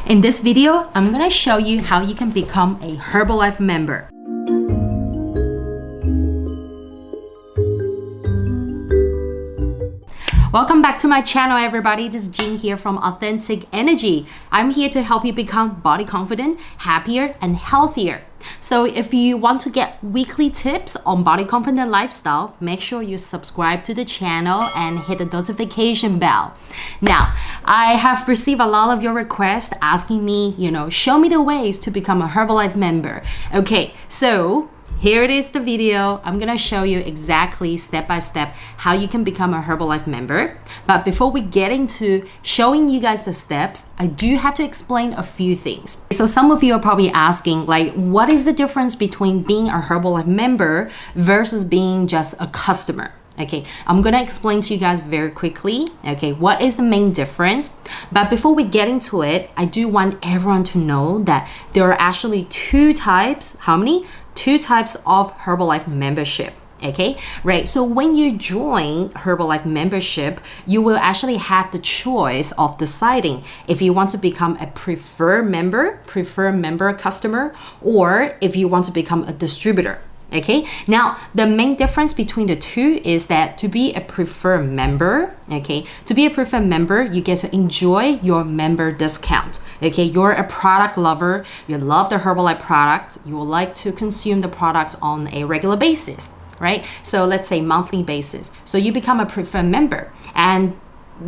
In this video, I'm gonna show you how you can become a Herbalife member. Welcome back to my channel, everybody. This is Jean here from Authentic Energy. I'm here to help you become body confident, happier, and healthier. So if you want to get weekly tips on body confident lifestyle, make sure you subscribe to the channel and hit the notification bell. Now, I have received a lot of your requests asking me, show me the ways to become a Herbalife member. Okay, so here it is, the video. I'm gonna show you exactly step by step how you can become a Herbalife member. But before we get into showing you guys the steps, I do have to explain a few things. So some of you are probably asking, what is the difference between being a Herbalife member versus being just a customer? Okay, I'm gonna explain to you guys very quickly, okay, what is the main difference. But before we get into it, I do want everyone to know that there are actually two types. How many? Two types of Herbalife membership. Okay, right. So when you join Herbalife membership, you will actually have the choice of deciding if you want to become a preferred member customer, or if you want to become a distributor. Okay, now the main difference between the two is that to be a preferred member, you get to enjoy your member discount. Okay, you're a product lover, you love the Herbalife product, you would like to consume the products on a regular basis, right? So let's say monthly basis. So you become a preferred member, and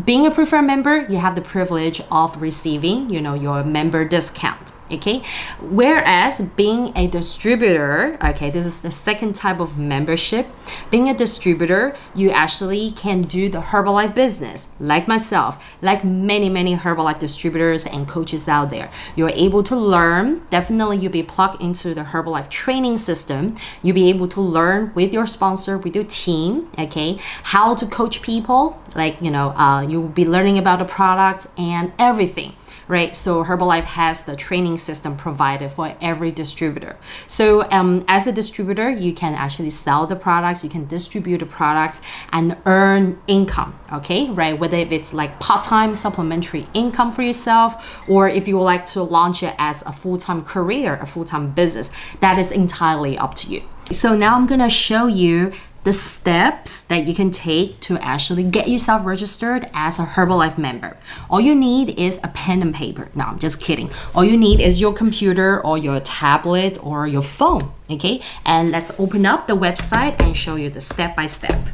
being a preferred member, you have the privilege of receiving, your member discount. Okay, whereas being a distributor, okay, this is the second type of membership. Being a distributor, you actually can do the Herbalife business, like myself, like many Herbalife distributors and coaches out there. You're able to learn, definitely you'll be plugged into the Herbalife training system. You'll be able to learn with your sponsor, with your team, okay, how to coach people, you'll be learning about the products and everything. Right, so Herbalife has the training system provided for every distributor. So as a distributor, you can actually sell the products, you can distribute the products and earn income, okay, right? Whether if it's like part-time supplementary income for yourself, or if you would like to launch it as a full-time career, a full-time business, that is entirely up to you. So now I'm gonna show you the steps that you can take to actually get yourself registered as a Herbalife member. All you need is a pen and paper. No, I'm just kidding. All you need is your computer or your tablet or your phone, okay? And let's open up the website and show you the step-by-step.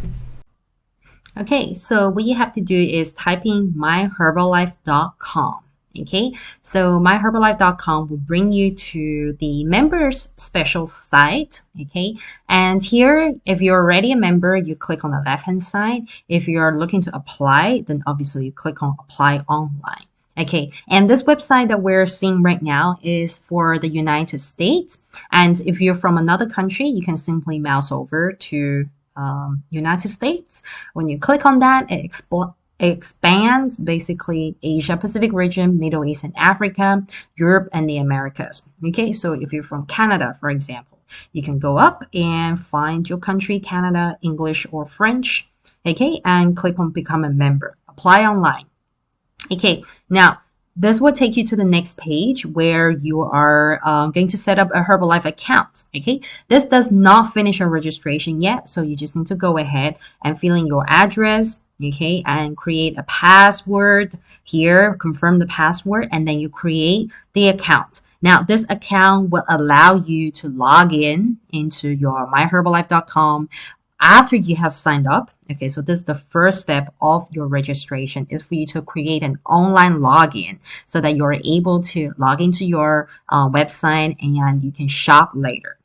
Okay, so what you have to do is type in myherbalife.com. Okay, so myherbalife.com will bring you to the members special site. Okay, and here, if you're already a member, you click on the left hand side. If you're looking to apply, then obviously you click on apply online. Okay, and this website that we're seeing right now is for the United States. And if you're from another country, you can simply mouse over to United States. When you click on that, it expands basically Asia Pacific region, Middle East and Africa, Europe and the Americas. Okay, so if you're from Canada, for example, you can go up and find your country, Canada, English or French, okay, and click on become a member, apply online. Okay, now this will take you to the next page where you are going to set up a Herbalife account. Okay, this does not finish your registration yet, so you just need to go ahead and fill in your address, okay, and create a password here, confirm the password, and then you create the account. Now, this account will allow you to log in into your myherbalife.com after you have signed up. Okay, so this is the first step of your registration, is for you to create an online login so that you're able to log into your website and you can shop later.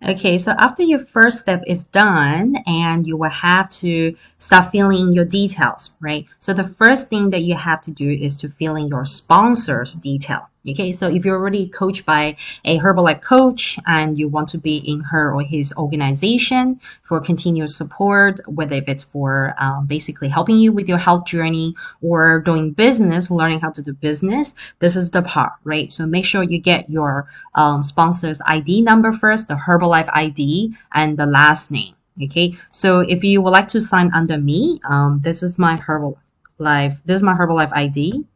Okay, so after your first step is done, and you will have to start filling in your details, right? So the first thing that you have to do is to fill in your sponsor's detail. Okay, so if you're already coached by a Herbalife coach and you want to be in her or his organization for continuous support, whether if it's for basically helping you with your health journey or doing business, learning how to do business, this is the part, right? So make sure you get your sponsor's ID number first, the Herbalife ID, and the last name. Okay, so if you would like to sign under me, this is my Herbalife ID.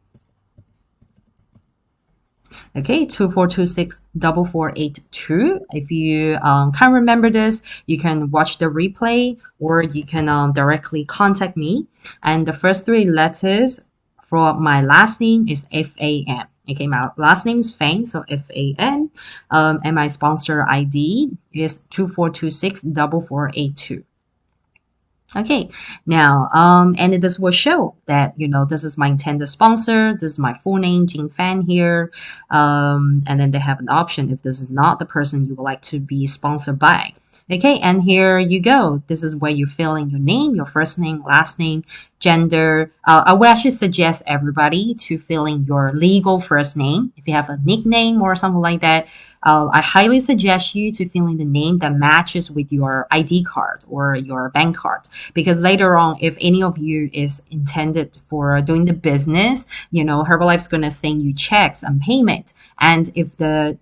Okay, 2426-4482. If you can't remember this, you can watch the replay or you can directly contact me. And the first three letters for my last name is FAN. Okay, my last name is Fang, so FAN. And my sponsor ID is 2426-4482. Okay, now, and this will show that, this is my intended sponsor. This is my full name, Jing Fan here. And then they have an option if this is not the person you would like to be sponsored by. Okay, and here you go. This is where you fill in your name, your first name, last name, gender. I would actually suggest everybody to fill in your legal first name. If you have a nickname or something like that, I highly suggest you to fill in the name that matches with your ID card or your bank card. Because later on, if any of you is intended for doing the business, Herbalife is going to send you checks and payment. And if the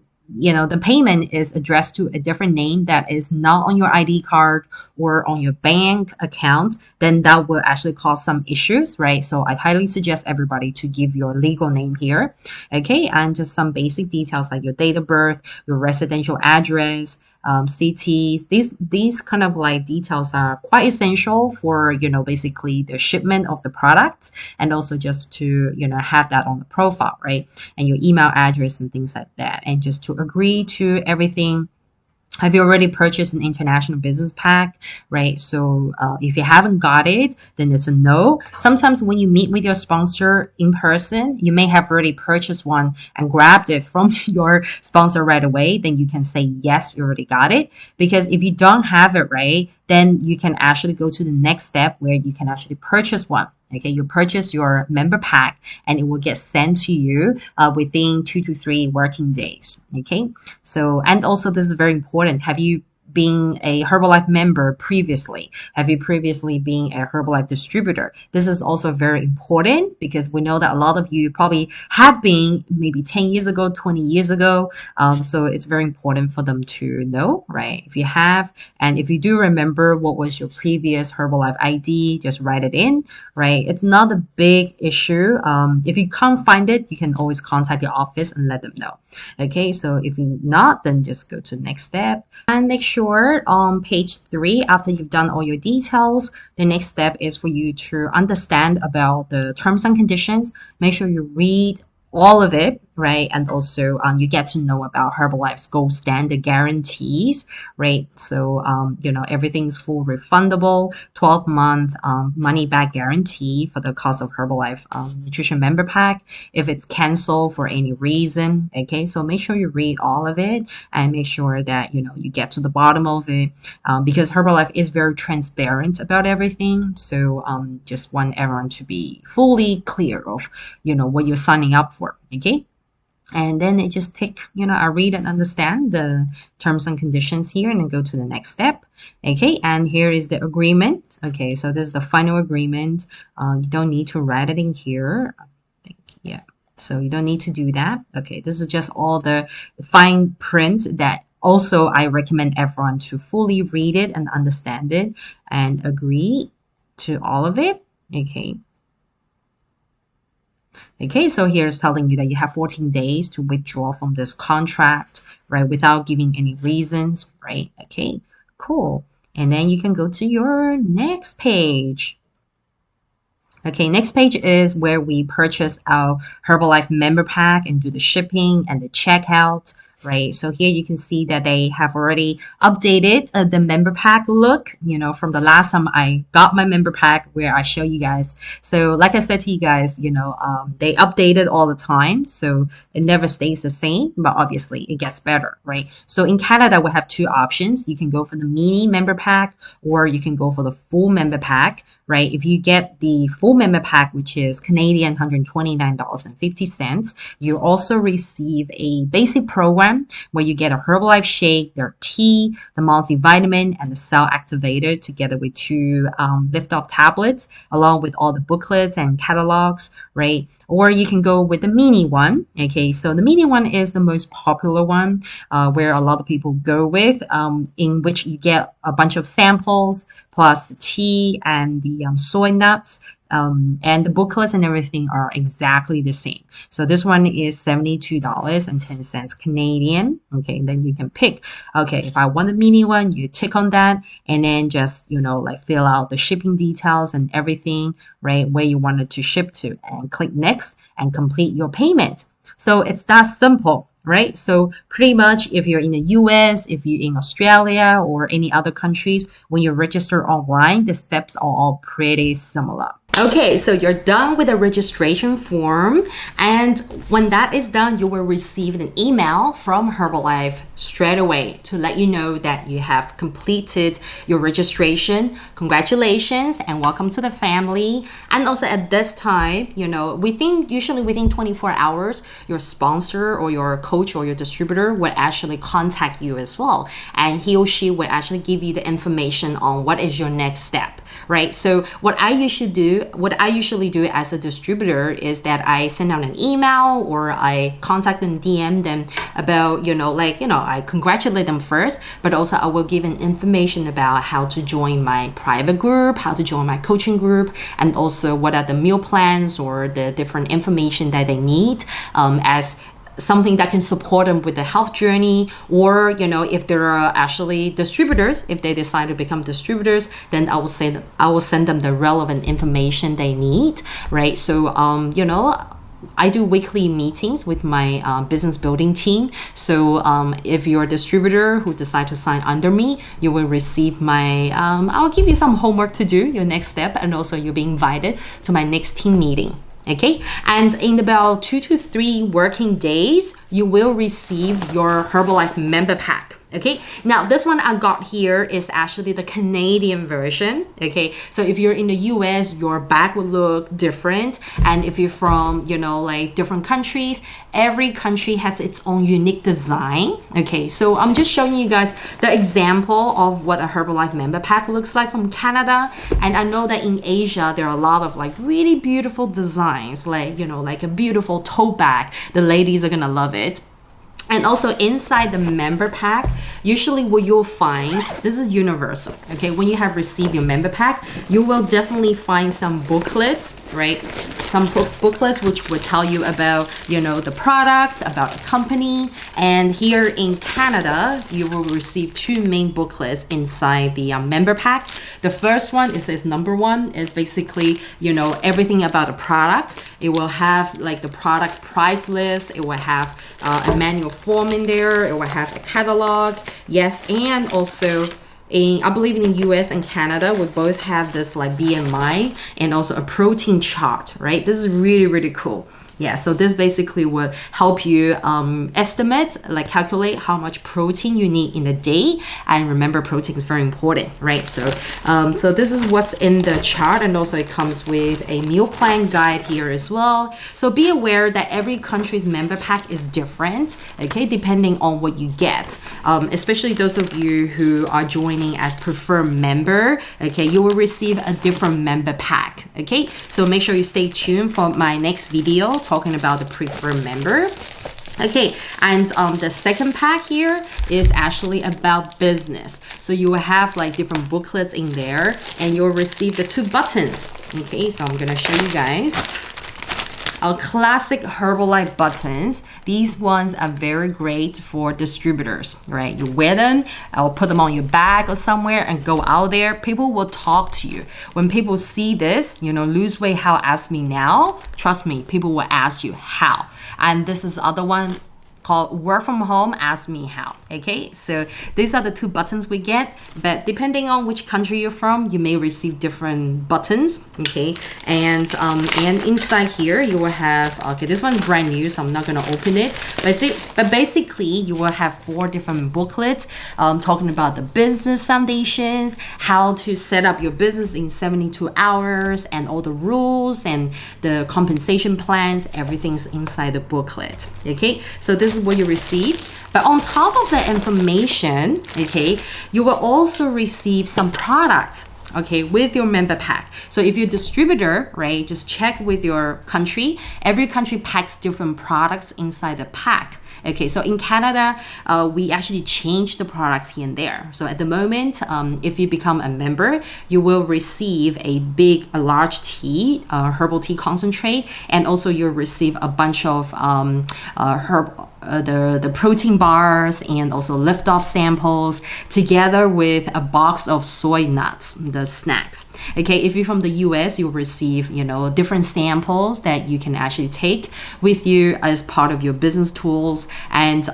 payment is addressed to a different name that is not on your ID card or on your bank account, then that will actually cause some issues, right? So I highly suggest everybody to give your legal name here, okay? And just some basic details like your date of birth, your residential address, cities. These kind of like details are quite essential for, basically the shipment of the products, and also just to, have that on the profile, right? And your email address and things like that. And just to agree to everything. Have you already purchased an international business pack, right? So if you haven't got it, then it's a no. Sometimes when you meet with your sponsor in person, you may have already purchased one and grabbed it from your sponsor right away. Then you can say, yes, you already got it. Because if you don't have it, right, then you can actually go to the next step where you can actually purchase one. Okay, you purchase your member pack and it will get sent to you within 2 to 3 working days. Okay, so, and also this is very important. Have you been a Herbalife member previously? Have you previously been a Herbalife distributor? This is also very important because we know that a lot of you probably have been maybe 10 years ago, 20 years ago. So it's very important for them to know, right? If you have, and if you do remember what was your previous Herbalife ID, just write it in, right? It's not a big issue. If you can't find it, you can always contact your office and let them know. Okay, so if you're not, then just go to the next step and make sure on page 3, after you've done all your details, the next step is for you to understand about the terms and conditions. Make sure you read all of it, right? And also you get to know about Herbalife's gold standard guarantees, right? So, everything's full refundable, 12-month money back guarantee for the cost of Herbalife nutrition member pack if it's canceled for any reason. Okay, so make sure you read all of it and make sure that, you get to the bottom of it because Herbalife is very transparent about everything. So just want everyone to be fully clear of, what you're signing up for. Okay. And then it just take, I read and understand the terms and conditions here and then go to the next step. Okay, and here is the agreement. Okay, so this is the final agreement. You don't need to write it in here. Yeah, so you don't need to do that. Okay, this is just all the fine print that also I recommend everyone to fully read it and understand it and agree to all of it. Okay. Okay, so here's telling you that you have 14 days to withdraw from this contract, right, without giving any reasons, right? Okay, cool. And then you can go to your next page. Okay, next page is where we purchase our Herbalife member pack and do the shipping and the checkout. Right, so here you can see that they have already updated the member pack look, from the last time I got my member pack where I show you guys. So like I said to you guys, they update it all the time. So it never stays the same, but obviously it gets better, right? So in Canada, we have 2 options. You can go for the mini member pack or you can go for the full member pack, right? If you get the full member pack, which is Canadian $129.50, you also receive a basic program where you get a Herbalife shake, their tea, the multivitamin, and the cell activator together with 2 lift-off tablets, along with all the booklets and catalogs, right? Or you can go with the mini one. Okay, so the mini one is the most popular one where a lot of people go with, in which you get a bunch of samples plus the tea and the soy nuts And the booklets and everything are exactly the same. So this one is $72.10 Canadian. Okay, then you can pick. Okay, if I want the mini one, you tick on that and then just, like fill out the shipping details and everything, right? Where you want it to ship to and click next and complete your payment. So it's that simple, right? So pretty much if you're in the US, if you're in Australia or any other countries, when you register online, the steps are all pretty similar. Okay, so you're done with the registration form, and when that is done, you will receive an email from Herbalife straight away to let you know that you have completed your registration. Congratulations and welcome to the family. And also at this time, usually within 24 hours, your sponsor or your coach or your distributor would actually contact you as well, and he or she would actually give you the information on what is your next step, right? So what I usually do as a distributor is that I send out an email or I contact them, DM them about, I congratulate them first, but also I will give them information about how to join my private group, how to join my coaching group, and also what are the meal plans or the different information that they need as something that can support them with the health journey, or if there are actually distributors, if they decide to become distributors, then I will send them the relevant information they need, right? So I do weekly meetings with my business building team. So if you're a distributor who decide to sign under me, you will receive my I'll give you some homework to do, your next step, and also you'll be invited to my next team meeting. Okay, and in about 2 to 3 working days, you will receive your Herbalife member pack. Okay, now this one I got here is actually the Canadian version. Okay, so if you're in the US, your bag will look different, and if you're from different countries, every country has its own unique design. Okay, so I'm just showing you guys the example of what a Herbalife member pack looks like from Canada. And I know that in Asia there are a lot of really beautiful designs, like a beautiful tote bag. The ladies are gonna love it. And also inside the member pack, usually what you'll find, this is universal, okay? When you have received your member pack, you will definitely find some booklets, right? Some booklets which will tell you about, the products, about the company. And here in Canada, you will receive 2 main booklets inside the member pack. The first one, it says number 1, is basically, everything about the product. It will have the product price list. It will have a manual form in there. It will have a catalog. Yes, and also I believe in the US and Canada, we both have this BMI and also a protein chart, right? This is really, really cool. Yeah, so this basically will help you estimate, calculate how much protein you need in a day. And remember, protein is very important, right? So this is what's in the chart, and also it comes with a meal plan guide here as well. So be aware that every country's member pack is different, okay, depending on what you get. Especially those of you who are joining as preferred member, okay, you will receive a different member pack, okay? So make sure you stay tuned for my next video talking about the preferred member. Okay, and the second pack here is actually about business. So you will have different booklets in there, and you'll receive the 2 buttons. Okay, so I'm gonna show you guys. Our classic Herbalife buttons. These ones are very great for distributors, right? You wear them, I'll put them on your bag or somewhere and go out there. People will talk to you. When people see this, lose weight, how, ask me now. Trust me, people will ask you how. And this is the other one called work from home, ask me how. Okay, so these are the 2 buttons we get, but depending on which country you're from, you may receive different buttons. Okay, and inside here you will have, okay, this one's brand new, so I'm not gonna open it, but basically you will have 4 different booklets talking about the business foundations, how to set up your business in 72 hours, and all the rules and the compensation plans. Everything's inside the booklet. Okay, so this is what you receive. But on top of the information, okay, you will also receive some products. okay, with your member pack. So if you're a distributor, right, just check with your country. Every country packs different products inside the pack. Okay, so in Canada, we actually change the products here and there. So at the moment, if you become a member, you will receive a large tea, herbal tea concentrate, and also you'll receive a bunch of the protein bars and also lift-off samples together with a box of soy nuts, the snacks. Okay, if you're from the US, you'll receive, different samples that you can actually take with you as part of your business tools. And,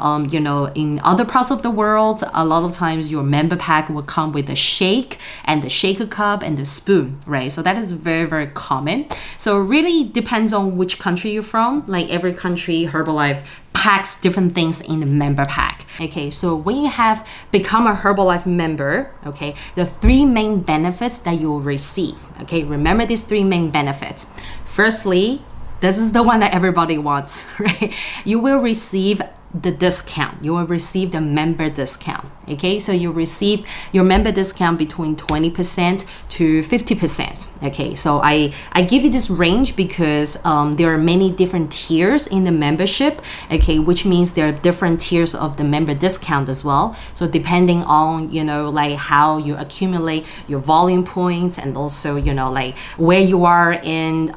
in other parts of the world, a lot of times your member pack will come with a shake and the shaker cup and the spoon, right? So that is very, very common. So it really depends on which country you're from. Like every country, Herbalife packs different things in the member pack. Okay, so when you have become a Herbalife member, okay, the 3 main benefits that you will receive. Okay, remember these 3 main benefits. Firstly, this is the one that everybody wants, right? You will receive the discount. You will receive the member discount. Okay, so you receive your member discount between 20% to 50%. Okay, so I give you this range because there are many different tiers in the membership. Okay, which means there are different tiers of the member discount as well. So depending on like how you accumulate your volume points and also like where you are in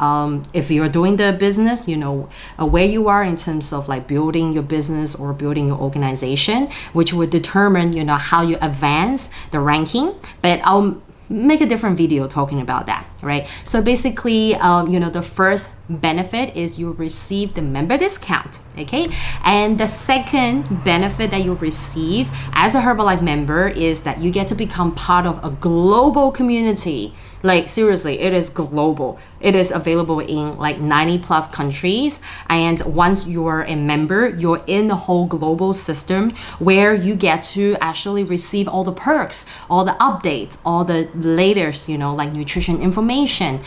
if you're doing the business, where you are in terms of like building your business or building your organization, which would determine how you advance the ranking. But I'll make a different video talking about that, right? So basically, the first benefit is you receive the member discount, okay? And the second benefit that you receive as a Herbalife member is that you get to become part of a global community. Like seriously, it is global. It is available in like 90 plus countries. And once you're a member, you're in the whole global system where you get to actually receive all the perks, all the updates, all the latest, like nutrition information.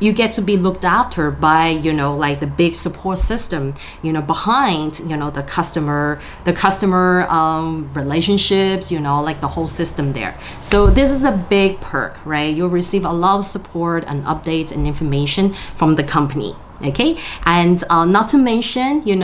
You get to be looked after by like the big support system behind the customer relationships, like the whole system there. So this is a big perk, right? You'll receive a lot of support and updates and information from the company. Okay, and not to mention, you're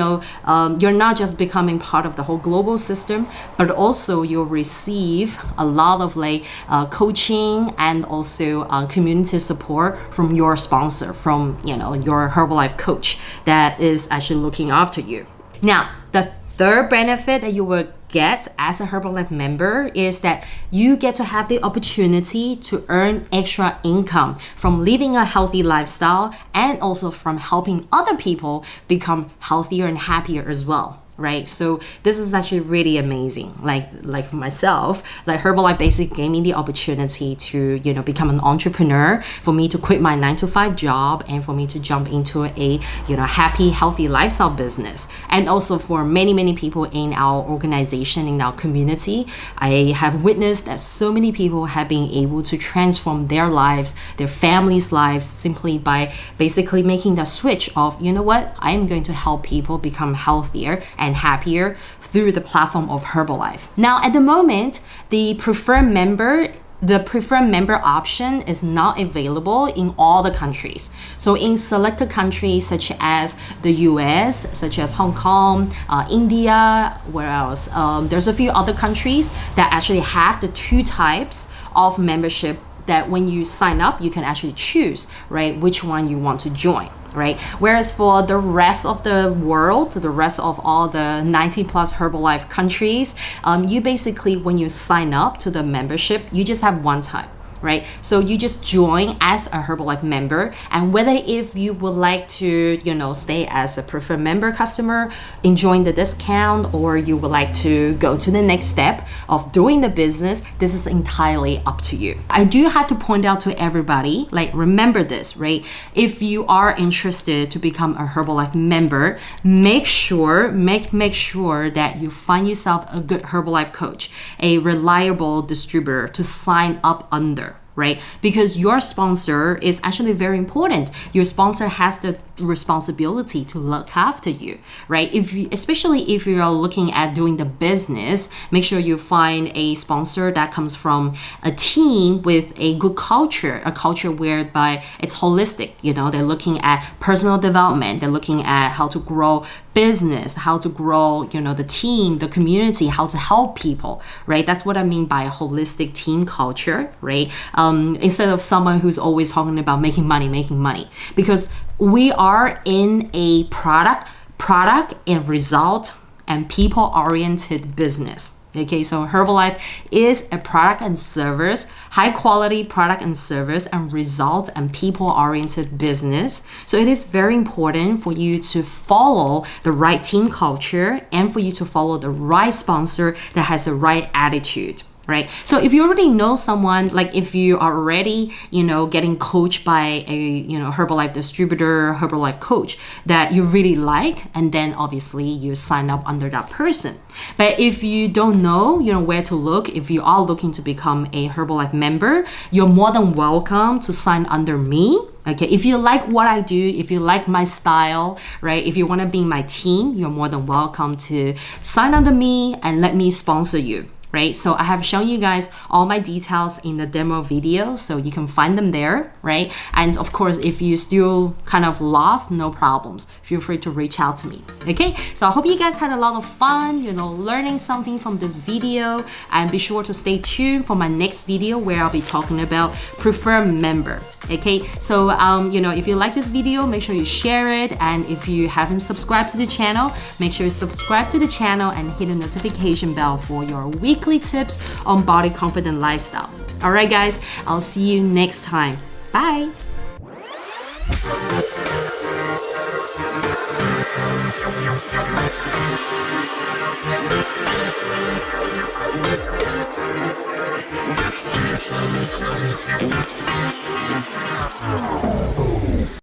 not just becoming part of the whole global system, but also you'll receive a lot of like coaching and also community support from your sponsor, from your Herbalife coach that is actually looking after you. Now, the third benefit that you will get as a Herbalife member is that you get to have the opportunity to earn extra income from living a healthy lifestyle and also from helping other people become healthier and happier as well. Right, so this is actually really amazing. Like for myself, like Herbalife basically gave me the opportunity to become an entrepreneur, for me to quit my 9-to-5 job, and for me to jump into a happy, healthy lifestyle business. And also for many people in our organization, in our community, I have witnessed that so many people have been able to transform their lives, their families' lives, simply by basically making the switch of I am going to help people become healthier and happier through the platform of Herbalife. Now, at the moment, the preferred member option is not available in all the countries. So in selected countries such as the US, such as Hong Kong, India, where else? There's a few other countries that actually have the 2 types of membership that when you sign up, you can actually choose, right, which one you want to join. Right? Whereas for the rest of the world, the rest of all the 90 plus Herbalife countries, you basically, when you sign up to the membership, you just have one type. Right? So you just join as a Herbalife member, and whether if you would like to, stay as a preferred member customer, enjoying the discount, or you would like to go to the next step of doing the business, this is entirely up to you. I do have to point out to everybody, like remember this, right? If you are interested to become a Herbalife member, make sure that you find yourself a good Herbalife coach, a reliable distributor to sign up under. Right? Because your sponsor is actually very important. Your sponsor has the responsibility to look after you, right? Especially if you are looking at doing the business, make sure you find a sponsor that comes from a team with a good culture, a culture whereby it's holistic. They're looking at personal development, they're looking at how to grow business, how to grow, the team, the community, how to help people, right? That's what I mean by a holistic team culture, right? Instead of someone who's always talking about making money, because we are in a product and result and people-oriented business. Okay, so Herbalife is a product and service, high quality product and service and result and people-oriented business. So it is very important for you to follow the right team culture and for you to follow the right sponsor that has the right attitude. Right. So if you already know someone, like if you are already, getting coached by a, Herbalife distributor, Herbalife coach that you really like, and then obviously you sign up under that person. But if you don't know, where to look, if you are looking to become a Herbalife member, you're more than welcome to sign under me. Okay, if you like what I do, if you like my style, right? If you want to be in my team, you're more than welcome to sign under me and let me sponsor you. Right? So I have shown you guys all my details in the demo video, so you can find them there, right? And of course, if you still kind of lost, no problems. Feel free to reach out to me. Okay? So I hope you guys had a lot of fun, learning something from this video, and be sure to stay tuned for my next video where I'll be talking about preferred member. Okay? So if you like this video, make sure you share it, and if you haven't subscribed to the channel, make sure you subscribe to the channel and hit the notification bell for your weekly tips on body confident lifestyle. All right, guys, I'll see you next time. Bye.